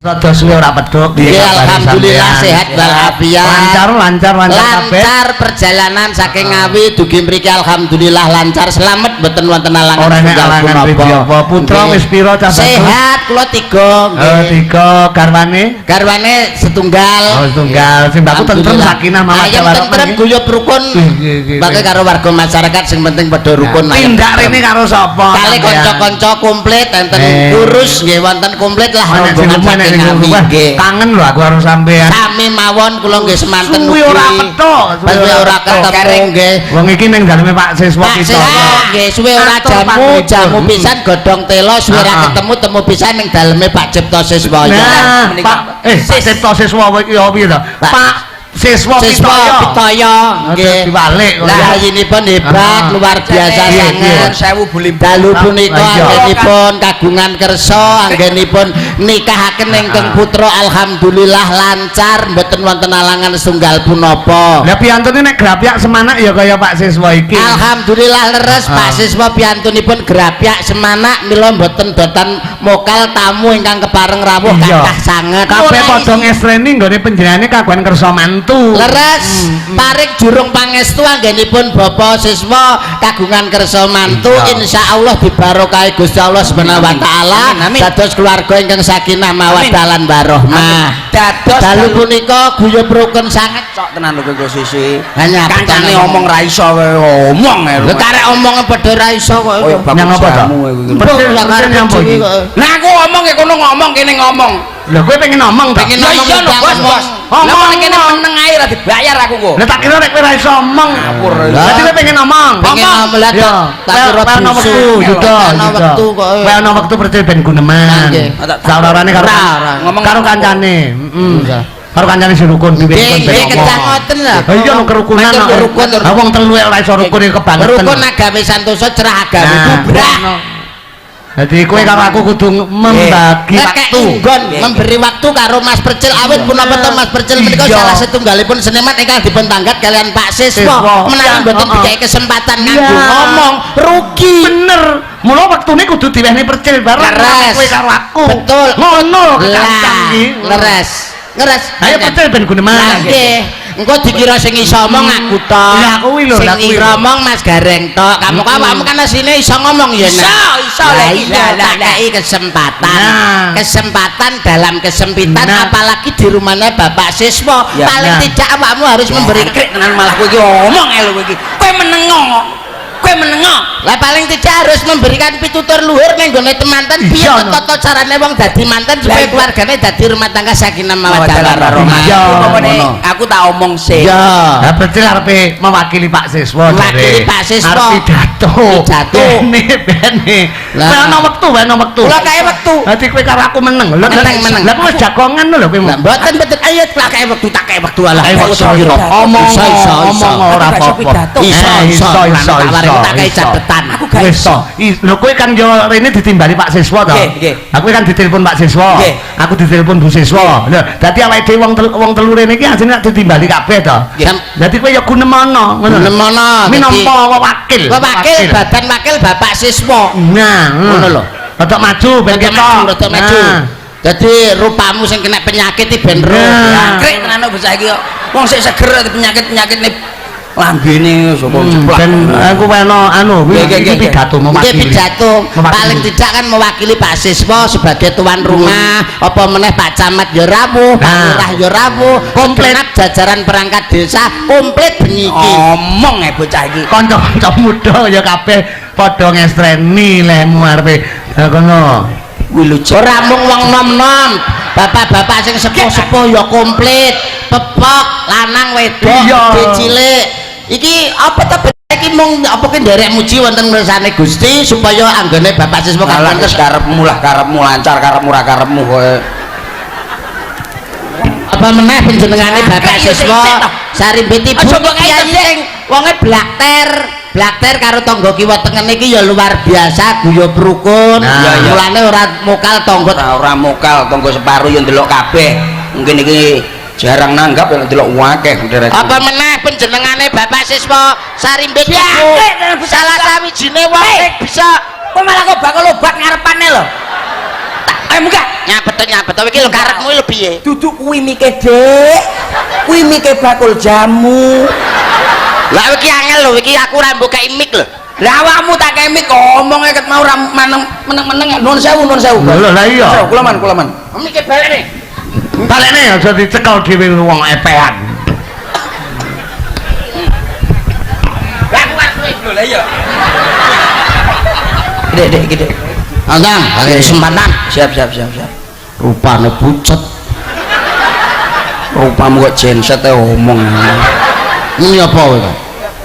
Rada suwe ora pedhok. Alhamdulillah sehat walafiat. Lancar perjalanan saking Ngawi dugi mriki alhamdulillah lancar selamat mboten wonten alangan. Ora nek alangan apa. Putra wis pira cah? Sehat kula 3 nggih. 3 garwane setunggal. Oh setunggal. Simbahku tentrem sakinah mawar warahmah. Tentrem guyub rukun. Pakai karo warga masyarakat sing penting padha rukun. Tindak rene karo sapa? Kali kanca-kanca komplit enten kurus nggih wonten komplit lah rombongan. Kangen lho aku harus sampean. Sami mawon kula nggih semanten ugi. Ora petok, suwe ora ketemu nggih. Wong iki ning daleme Pak Siswa kita. Nggih, suwe ora jamu pisan godhong telo suwe ora ketemu temu pisan ning daleme Pak Cipto Siswa. Nah, Pak Cipto Siswa iki ya piye to? Pak Siswa Pitaya nggih diwalik lah ayinipun hebat luar biasa sanget 1000 bulim dalu punika anggenipun kagungan kersa anggenipun nikahaken ingkang putra alhamdulillah lancar mboten wonten alangan setunggal punapa. Lah piyantune nek grapyak semanak ya kaya Pak Siswa iki. Alhamdulillah leres Pak Siswa piyantunipun grapyak semanak mila mboten dotan mokal tamu ingkang kepareng rawuh kathah sanget. Kabeh padha ngestreni nggone panjenengane kagungan kersa leres paring jurung pangestu anggenipun Bapak Siswa kagungan kersa mantu insyaallah dibarokahi Gusti Allah Subhanahu wa taala dados keluarga ingkang sakinah mawaddah lan warahmah. Dados dalu punika guyub rukun sanget cok tenan lho kok sisi. Hanya kancane omong ra iso omong lho. Karek omong padha ra iso kok. Nyang apa to? Nah aku omong ya kono ngomong kene ngomong. Lho kowe pengen ngomong to? Pengen ngomong bos. Ngomong kene meneng ae ra dibayar aku kok. Lah tak kira nek kowe ra iso ngomong. Dadi kowe pengen ngomong. Pengen ngomong lah tak kira ono wektu yuda. Kowe ono wektu percaya ben guneman. Saurarane karo kancane. Karo kancane si rukun piye nggih kedah ngoten lho. Iya no kerukunan. Ha wong telu ora iso rukun iki kebangetan. Rukun agawe santosa cerah agawe kubrah. Jadi kowe karo aku kudu membagi waktu, memberi waktu karo Mas Percil awit punapa to Mas Percil menika salah setunggalipun seniman ingkang dipun tanggat kalian Pak Siswa menawi mboten dikai kesempatan nganggo ngomong rugi bener. Mula wektune kudu diwehne Percil bareng kowe karo aku. Betul. Ngono kekancang iki. Leres. Ayo Percil ben guneman. Nggih. Engko dikira sing iso ngomong aku to. Lah kuwi lho, sing ngomong Mas Gareng tok. Kamu kan asline iso ngomong ya. Iso lagi kesempatan. Kesempatan dalam kesempitan apalagi di rumahnya Bapak Siswa. Paling tidak awakmu harus memberi tenan malah kowe iki ngomong lho kowe iki. Kowe menengo. Lah paling tidak harus memberikan pitutur luhur ning gone temanten piye tata carane wong dadi manten supaya keluargane dadi rumah tangga sakinah mawaddah warahmah. Aku tak omong sih. Iya. Lah Percil arepe mewakili Pak Siswa. Mewakili Pak Siswa. Arep pidato. Bene. Lah ono wektu. Lah kae wektu. Dadi kowe karo aku meneng. Lah kowe wis jagongan lho kowe. Mboten ayo kae wektu tak kae wektu lah. Omong ora apa-apa. Iso. Tak kayak catatan aku gak iso. Lho kowe kan yo rene ditimbali Pak Siswa to. Aku kan ditelepon Pak Siswa. Aku ditelepon Bu Siswa. Lho, dadi awake dhewe wong telu rene iki ajene ditimbali kabeh to. Dadi kowe yo gunemono, ngono. Gunemono. Minangka wakil. Badan wakil Bapak Siswa. Nah, ngono lho. Rada maju ben ketok. Maju. Jadi rupamu sing kena penyakit iki ben ro. Krek tenan bocah iki kok. Wong sik seger penyakit-penyakit lambene sapa ceplak. Ben aku ono iki pidato mewakili. Pidato paling tidak kan mewakili Pak Siswa sebagai tuan rumah, apa meneh Pak Camat ya rawuh, Pak Lurah ya rawuh, komplit jajaran perangkat desa komplit bengi iki. Omong bocah iki. Kanca-kanca muda ya kabeh padha ngestreni lemu arepe kono. Kuwi lucu. Ora mung wong nom-nom, bapak-bapak sing sepuh-sepuh ya komplit, pepok, lanang wedok, cilik. Iki apa ta iki mung apa ki nderek muji wonten mirsane Gusti supaya anggone Bapak Siswa kantos karepmu lancar karepmu ra karepmu kowe. Apa meneh panjenengane Bapak Siswa sarimbiti kiai sing wonge blakter karo tangga kiwa tengen iki ya luar biasa guyub rukun. Mulane ora mokal tangga separo ya ndelok kabeh. Mungkin iki jarang nanggap yang delok akeh apa meneh panjenengane Bapak Siswa sarimbit iku salah sawijine wong bisa kok malah kok bakal obat ngarepane lho Ayo munggah. Nyabet iki lho karepmu lho piye? Duduk kuwi mike, Dik. Kuwi mike bakul jamu. Lah iki angel lho, iki aku ora mbok kei mik lho. Lah awakmu tak kei mik ngomong ket mau ora meneng-meneng nuwun sewu. Lho lah iya. Kula man. Mike balekne. Balekne aja dicekel dhewe wong epean. Lah kuat kowe lho lah iya. Gede. Antang, kesempatan. Siap. Rupane pucet. Rupamu kok genset omong. Ini apa kowe?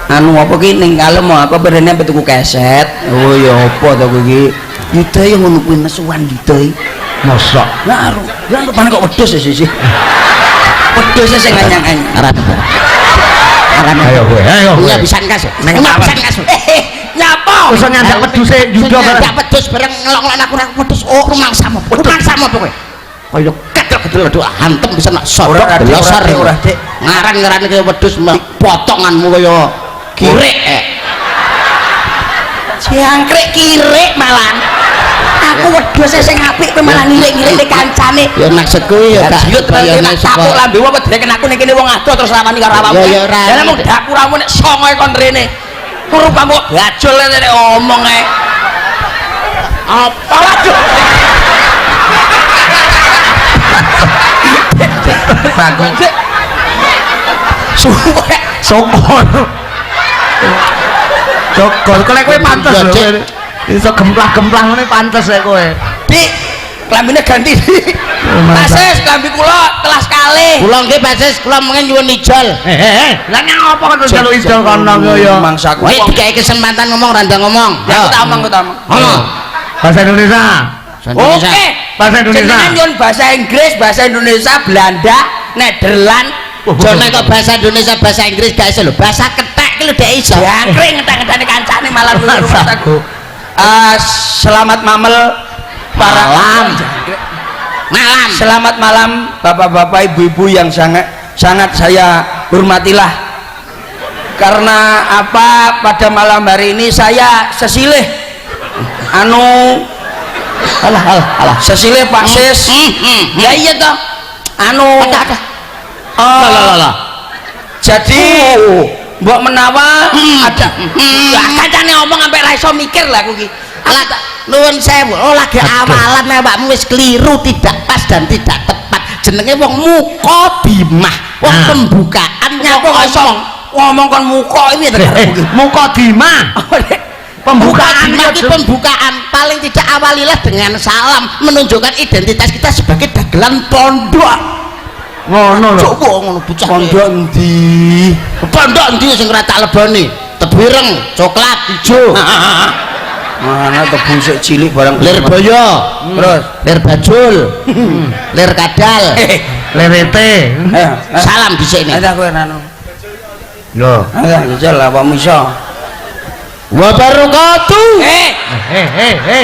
Anu apa ki ning kalem apa berene apa tuku keset. Oh ya apa to kowe iki? Yuda yang ngono kuwi nesuwan Yuda. Mosok. Lah rupane kok wedhus sih. Wedhus sing anyang-anyang. Aran. Ayo kowe. Iya bisa ngas. Ning bisa ngas. Nyapa? Wis nyandak wedhuse Yuda bareng. Nyandak wedhus bareng ngelok-ngelok aku ora wedhus. Oh, rumangsamu. Rumangsamu apa kowe? Kaya kedel aduh hantem bisa nak sodok belosor ora Dik. ngaran-ngarane kaya wedhus potonganmu kaya kirek. Jangkrik kirek malan. Aku wedhus sing apik kowe malah ngirik-ngirik kancane. Ya maksudku ya gak yut kaya nek tapuk lambe wae dreken aku ning kene wong ado terus rawani karo awakmu. Ya ora. Lah mung dapuramu nek songoe kon rene. Rupamu bajul nek omong ae. Apa waduh. Bagus. Suwe. Sokol. Sokol kok kowe pantes lho. Iso gemplah-gemplah ngene pantes rek kowe. Dik, klambine ganti. Pases klambi kula kelas kalih. Kula nggih Basis, kula mengen nyuwun ijol. Lah nang apa kok njaluk ijol kono ya? Mangsaku. Kowe dikai kesempatan ngomong randa ngomong. Ya aku tak omong. Ngomong. Bahasa Indonesia. Oke. Bahasa Indonesia. Jenengan nyuwun bahasa Inggris, bahasa Indonesia, Belanda, Nederland. Jane kok bahasa Indonesia, bahasa Inggris gak iso lho. Bahasa ketek ki lho dek iso. Jangkrik ngetek-ngetane kancane malah rumahku. Selamat mamel para Malam. Malam. Selamat malam bapak-bapak ibu-ibu yang sangat saya hormatilah. Karena apa pada malam hari ini saya sesilih alah sesilih Pak Sis. Ya iya toh. Jadi mbok menawa ada kancane ngomong sampai ra iso mikir lah aku iki. Nuwun sewu. Oh lagi awalan awakmu wis keliru, tidak pas dan tidak tepat. Jenenge wong mukodimah. Wong pembukaan Nyapa kok ngomong kon muka iki to. Mukodimah. Pembukaan iki pembukaan paling tidak awalilah dengan salam menunjukkan identitas kita sebagai dagelan pondok. Ngono lho. Coba ngono bocah. Pondok endi? Pondok endi sing ora tak leboni? Tebireng, coklat, ijo. Mana tebu sik cilik barang Lir boyo. Terus Lir bajul. Lir kadal. Lerete. Salam dhisik nek. ada kowe nanu. Lho. Ada jajal apa iso? Wa barakatuh.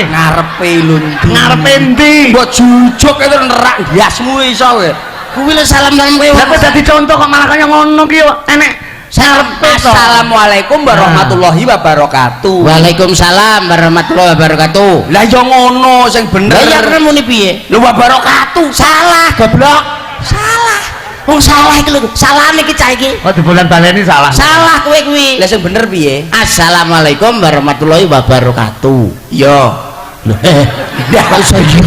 Ngarepe lundi. Ngarepe endi? Mbok jujuk itu nerak ndiasmu iso kowe. Kuwi lho salam nang kowe. Lah kok dadi contoh kok malah kaya ngono ki enek Assalamualaikum warahmatullahi wabarakatuh. Waalaikumsalam warahmatullahi wabarakatuh. Lah ya ngono sing bener. Lah ya muni piye? Lho wabarakatuh. Salah goblok. Salah. Wong salah iki lho. Salahne iki cah iki. Oh di bulan baleni salah. Salah kowe kuwi. Lah sing bener piye? Assalamualaikum warahmatullahi wabarakatuh. Yo. Lah iso yo.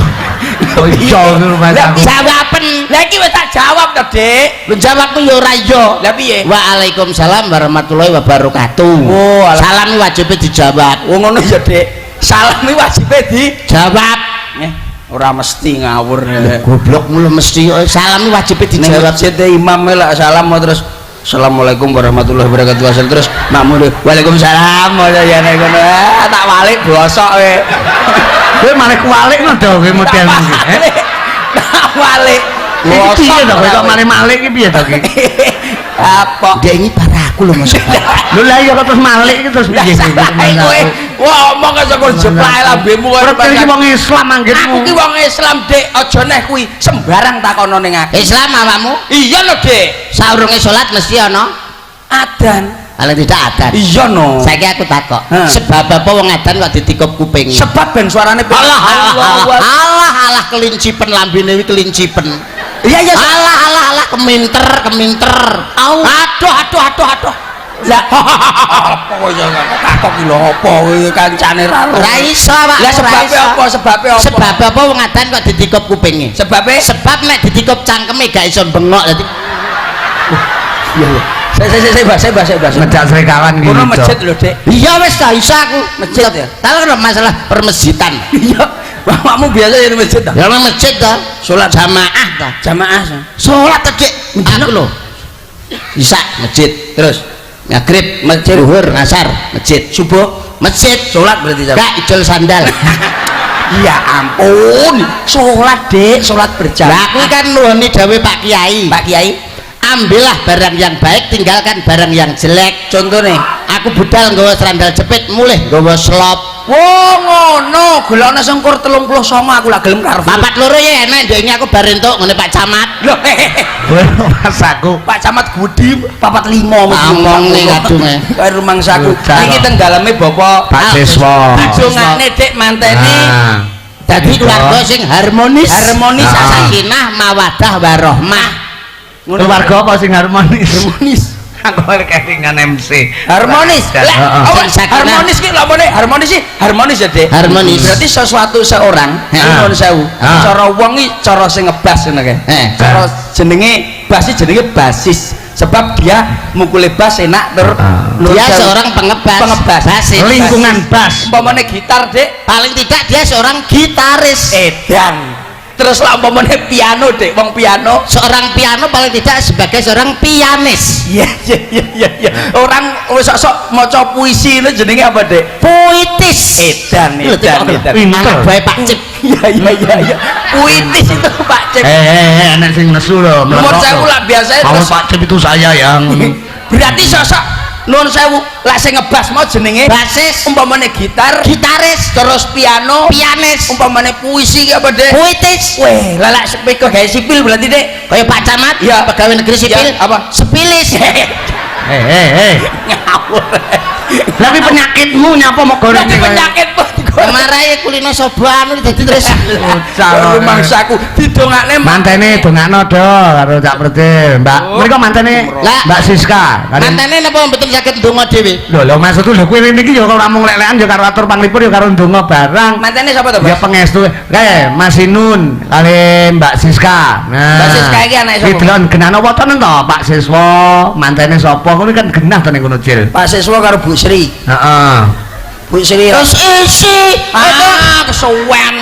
Oh iya rumah aku. Jawaben. Lah iki wis tak jawab to, Dik. Lu jawabku yo ora yo. Lah piye? Waalaikumsalam warahmatullahi wabarakatuh. Oh, salam wajib dijawab. Oh ngono ya, Dik. Salam iki wajib dijawab. Ora mesti ngawur. Goblok mulu mesti salam wajib dijawab. Nek imam lek salam terus Assalamualaikum warahmatullahi wabarakatuh asal terus makmum Waalaikumsalam ya nek ngono tak walik bosok kowe. Kowe malah kualik lho to kowe model iki. Tak walik. Piye to kowe kok malik iki piye to iki? Apa? Dia ini paraku lho Mas. Lho lah iya kok terus malik iki terus piye iki? Kowe ngomong kok jeplak lambemu kowe. Iki wong Islam anggenmu. Aku ki wong Islam, Dik. Aja neh kuwi sembarang takono ning aku. Islam awakmu? Iya lho, Dik. Saurunge salat mesti ana adzan. paling tidak adan. Iya no. Saiki aku takok. Sebab apa wong adan kok ditikup kuping? Sebab ben suarane alah kelincipen lambene iki kelincipen. Iya alah keminter. Aduh. Lah apa kok ya takok ki lho apa kowe kancane ra ro. Ra iso Pak. Lah sebabe apa? Sebab apa wong adan kok ditikup kupinge? Sebab nek ditikup cangkeme gak iso bengok dadi. Iya. Saya bahas. Ngejak serikawan gitu. Ono masjid lho, Dik. Iya wis ta iso aku. Masjid ya. Kalau masalah permasjidan. Iya. Bapakmu biasa ya di masjid ta? Ya nang masjid ta. Salat jamaah ta. Salat Dik. Aku lho. Isa masjid. Terus maghrib, masjid, zuhur, asar, masjid, subuh, masjid, salat berarti gak ijol sandal. Ya ampun, salat Dik, salat berjamaah. Lah kuwi kan nuhuni dawuh Pak Kiai. Ambillah barang yang baik, tinggalkan barang yang jelek. Contohnya aku budal nggawa sandal jepit, mulih nggawa slop. Wah ngono, golekane sengkur 39 aku lak gelem karo. Papat loro ya enak ndek aku bar entuk ngene Pak Camat. Lho, Mas aku. Pak Camat Gudi 45 ngomong ning kadunge. Karo rumangsaku. Iki tenggaleme Bapak Pak Siswa. Dongane Dik manteni. Dadi keluarga sing harmonis. Sakinah mawaddah warahmah. Keluarga apa sing harmonis? Aku kelingan MC. Harmonis. Harmonis ki lha mene harmonis sih? Harmonis ya, Dik. Harmonis. Berarti sesuatu seorang nuwun sewu. Cara wong iki cara sing ngebas ngono kae. Cara jenenge bass jenenge basis. Sebab dia mukule bass enak dia seorang pengebas. Lingkungan bass. Umpamane gitar, Dik, paling tidak dia seorang gitaris. Edan. Terus lah umpamane piano, Dik, wong piano, seorang piano paling tidak sebagai seorang pianis. Iya. Orang sok maca puisi itu jenenge apa, Dik? Puitis. Edan. Anak bae Pak Cip. Iya. Puitis itu Pak Cip. Enak sing nesu lho. Nomor saya pula biasanya terus Pak Cip itu saya yang berarti sosok nuwun sewu lak sing ngebas mau jenenge basis, umpamane gitaris, terus pianis, umpamane puisi ki apa, Dek? Puitis. Weh, lak speaker gawe sipil berarti, Dek. Kaya Pak Camat, ya pegawai negeri sipil. Apa? Sepilis. Ngawur. Tapi penyakitmu nyapa mau goreng penyakitmu marahe kulino soban dadi terus rumangsaku didongakne mantene dongakno do karo Cak Pretil Mbak mriko mantene Mbak Siska mantene napa mboten saged ndonga dhewe lho maksudku lho kowe niki ya ora mung lek-lekan ya karo atur panglipur ya karo ndonga barang mantene sapa to Mas? Ya pengestu kae Mas Inun kali Mbak Siska Mbak Siska iki anake sapa? Delon genah apa to Pak Siswa mantene sapa kuwi kan genah to ning kono Cil Pak Siswa karo Bu Sri heeh Bu Sri terus isi kesuwen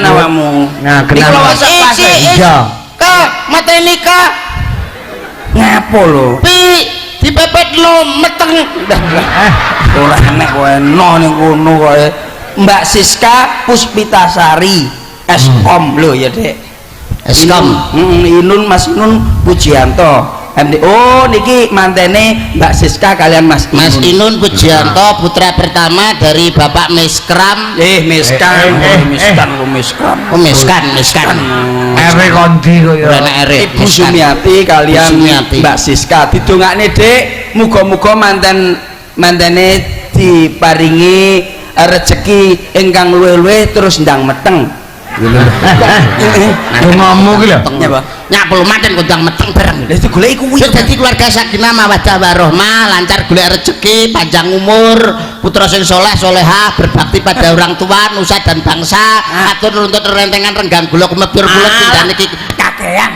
awakmu nah kenapa iya mateni ka ngapo lho dipepet lo meteng ora enek kowe eno ning kono kowe Mbak Siska Puspitasari Eskom lho ya Dek Eskom Inun Mas Inun Pujianto oh niki mantene Mbak Siska kalian Mas Inun Pujianto putra pertama dari Bapak Miskram Miskan Ere kondi kok ya Ibu Sumiati kalian Mbak Siska didongakne Dik muga-muga mantene diparingi rezeki ingkang luwih-luwih terus ndang meteng ngomong ki lho nyapul manten kondang meteng bareng lha digoleki kuwi dadi keluarga sakinah mawaddah warahmah lancar golek rezeki panjang umur putra sing saleh salehah berbakti pada orang tua nusa dan bangsa atur nuntut rentengan renggang gula kumebur bulet pindhane iki kakean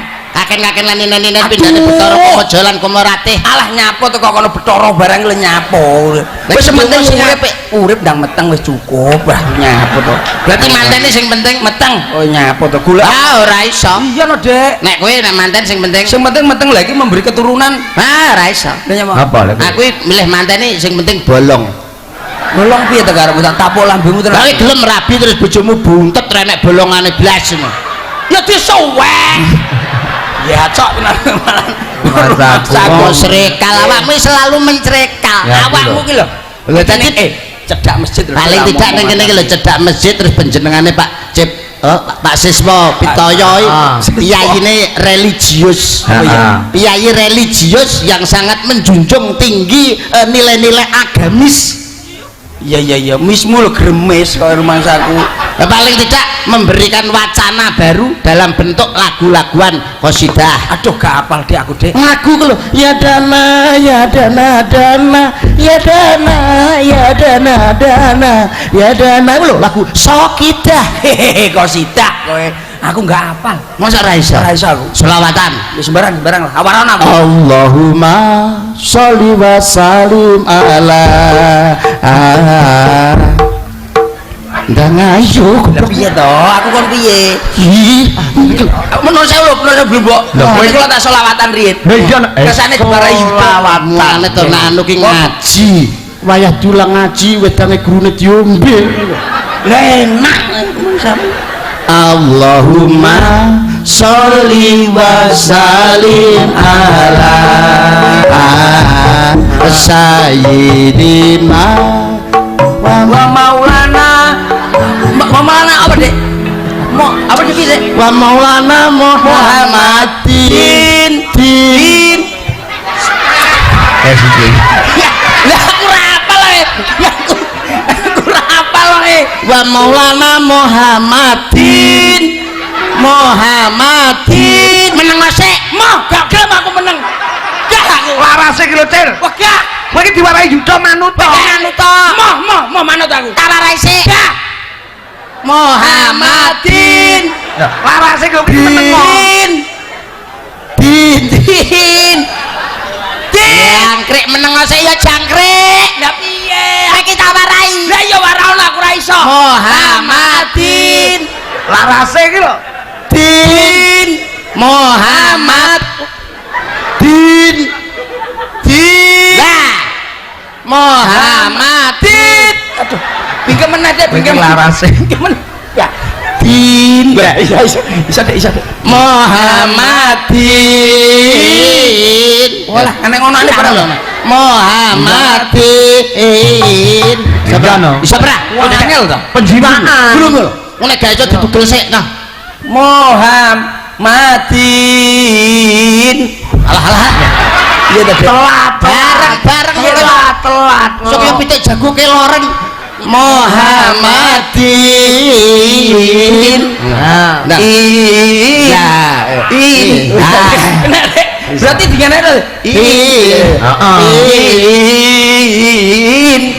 lan nene pindhane Betara Komojo lan Komoratih alah nyapo teko kono Betara barang le nyapo wis penting urip ndang meteng wis cukup lah nyapo to berarti mantene sing penting meteng oh nyapo to gula ora iso iya lho Dek nek kowe nek manten sing penting meteng lagi memberi keturunan ora iso apa aku milih mantene sing penting bolong piye to karepmu tak tapuk lambemu terus kowe gelem rabi terus bojomu buntet renek bolongane blas ngono ya disuwek ya cok aku srekal awakmu selalu mencrekal awakmu ki lho dadi cedak masjid paling tidak ning kene iki lho cedak masjid terus panjenengane Pak Cip Pak Siswa Pitoyo piyaine religius. Piyayi religius yang sangat menjunjung tinggi nilai-nilai agamis. Iya mismu lo gremes kalau rumahsaku. Paling tidak memberikan wacana baru dalam bentuk lagu-laguan qasidah. Aduh gak apal deh aku deh. Lagu lho, ya dana ya dana dana ya dana ya dana dana ya dana lho lagu Sokidah. Hehehe qasidah kowe. Aku nggak hafal. Masa ra iso? Ra iso aku. Selawatan. Ya sembarang lah. Awarana aku. Allahumma sholli wa sallim ala ndang ayo piye to? Aku kon piye? Ih, menurut saya belum mbok. Kowe iki tak selawatan riyen. Kesane dibarai selawatan to anu ki ngaji. Wayah dulang ngaji wedange gurune diombe. Lah enak sampe. Allahumma sholli wa sallim ala sayyidina wa maulana apa dek? Apa dek? Wa maulana Muhammadin din. Lah aku ora apal ae. Aku ora apal ae. Wa maulana Muhammadin meneng sik. Moh gak gelem aku meneng. Gak aku larase ki lho Cil. Wah gak. Kowe iki diwarai yuda manut to. Manut to. Moh manut aku. Tak warai sik. Gak. Muhammadin. Larase ki meneng. Din. Jangkrik meneng sik ya jangkrik. Lah piye? Iki tak warai. Lah ya waraon aku ora iso. Muhammadin. Larase ki lho. Din Muhammad Din lah Muhammadin. Aduh bingkem meneh dek bingkem larase ya din Lah iya bisa dek Muhammadin. Walah enek ngono ane para Muhammadin. Bisa berah angel to penjiwaan belum lho ngene gak iso ditugel sik nah Muhammadin. Alah Iya tadi bareng telat sok yo pitik jago keloren Muhammadin. Nah berarti dengan itu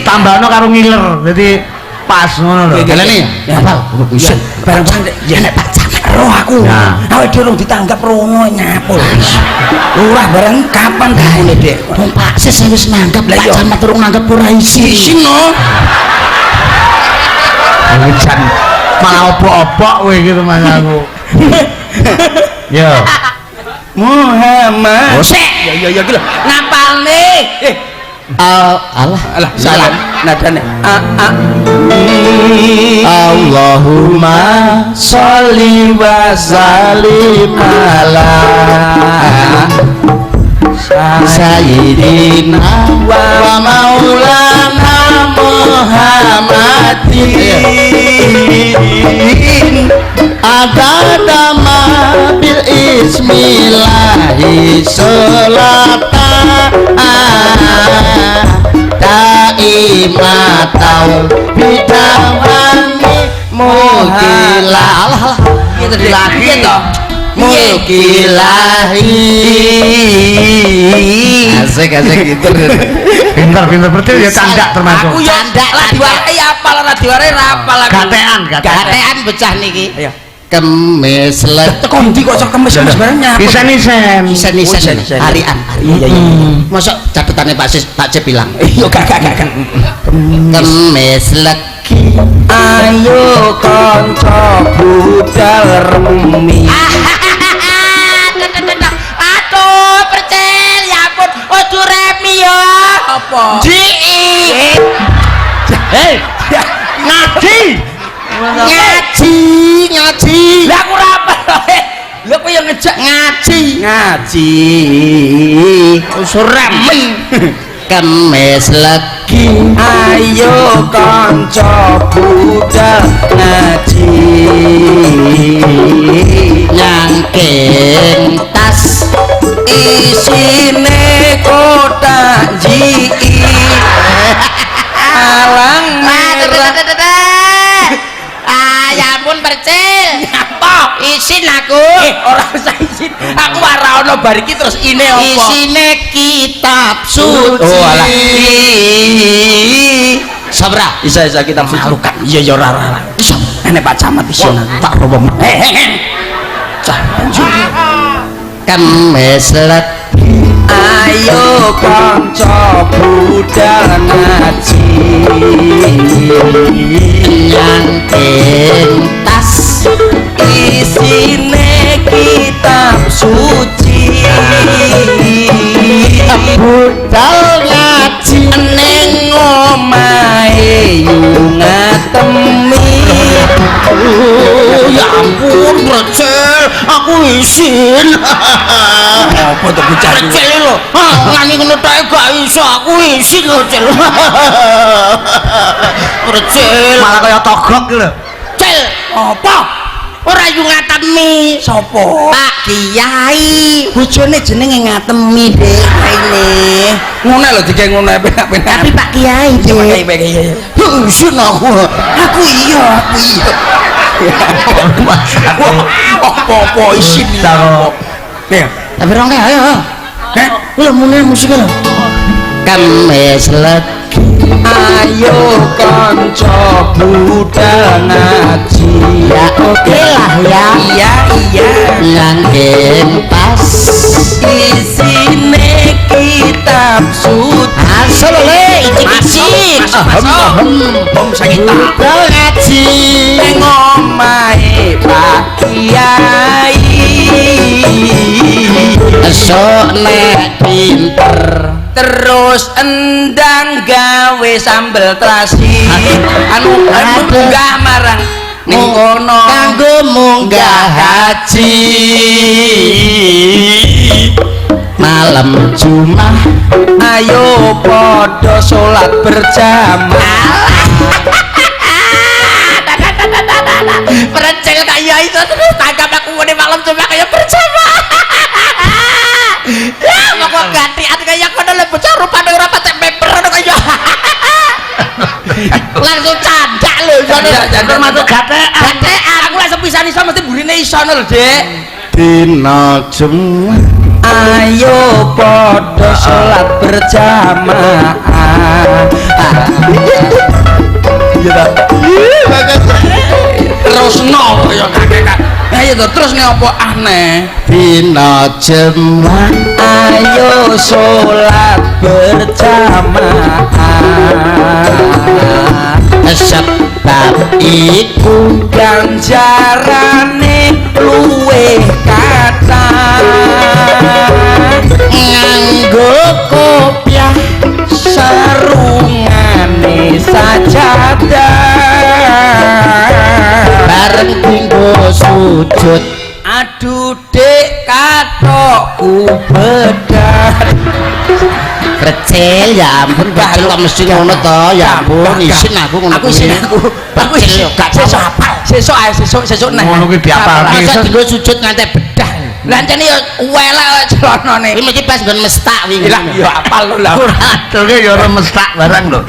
tambahno karo ngiler dadi pas ngono lho. Galane apa bisa bareng-bareng ya nek pacar roh aku awake dhewe ditanggap rono nyapul lurah bareng kapan dikune dek wong Pak Sis wis nanggap Pak Camat urung nanggap ora isi no Hujan malah opok-opok kowe gitu mas aku. Yo. Muhammad. Ya gitu. Ngapalne. Allah salah nadane. Allahumma sholli wa sallim ala sayyidina wa maulana Muhammadin adadama bil ismillahi sholata daimatau bidawani mukilah itu lagi toh mukilahi asik gitu pinter berarti ya candak termasuk aku ya candak lah diwarai apal ora diwarai rapal aku gatean becah niki ayo kemis let tekan ndi kok kemis sebenarnya bisa nisen harian iya mosok catetane Pak C bilang iya gak kemis legi ayo kanca budal remi aduh percel ya ampun ojo remi ya apa ji ngaji lah aku ora apa lha kowe yang ngejak ngaji usuram kemis legi lagi ayo kanca budal ngaji nyangking tas isine kotak ji alang merah ya ampun percil apa isin aku orang usah isin aku ora ono bar iki terus ini apa isine kitab suci oh alah sabra isa kitab suci kan iya ya ora iso enek Pak Camat iso tak robo kemes legi ayo kanca budal ngaji nyangking tas isine kitab suci budal ngaji ning omahe ngatemi ya ampun Brecel aku isin apa tuh bocah Brecel lho ngani ngono tok gak iso aku isin Brecel Brecel malah kaya togok gitu lho. Cel apa ora yu ngatemi sapa Pak Kiai bojone jenenge ngatemi Dek kaine ngono lho dikek ngono penak-penak tapi Pak Kiai Pak Kiai isin aku iya apa isin nih tapi rong ayo lho mune musik lho kemes legi ayo kanca budal ngaji ya oke lah ya iya nyangking pas isine kitab suci asal le icik-icik om sakita budal ngaji ning omahe Pak Kiai esok nek pinter terus endang gawe sambel terasi anu munggah marang ning kono kanggo munggah haji malam Jumat ayo padha salat berjamaah Brecel kaya itu terus tangkap aku ngene malam Jumat kaya berjamaah ya mau gantian kaya kono le bocah rupane ora patek paper ngono kaya langsung candak lho jangan masuk gatekan aku lek sepisan iso mesti burine iso lho Dek dina Jumat ayo padha salat berjamaah iya ta terus no ya kakek ayo to terus nek apa aneh dina Jumat ayo salat berjamaah sebab iku ganjarane luwih kathah nganggo kopiah sarungane sajadah bareng dinggo sujud aduh Dek katokku bedat Brecel ya ampun Brecel kok mesti ngono to ya ampun isin aku ngono isin aku Brecel yo gak sesuk apal sesuk nek ngono kuwi diapalke masa dinggo sujud nganti bedah lancene yo welek celanane iki mesti pas nggon mestak wingi lah yo apal lho lah ora adolke ya ora mestak barang lho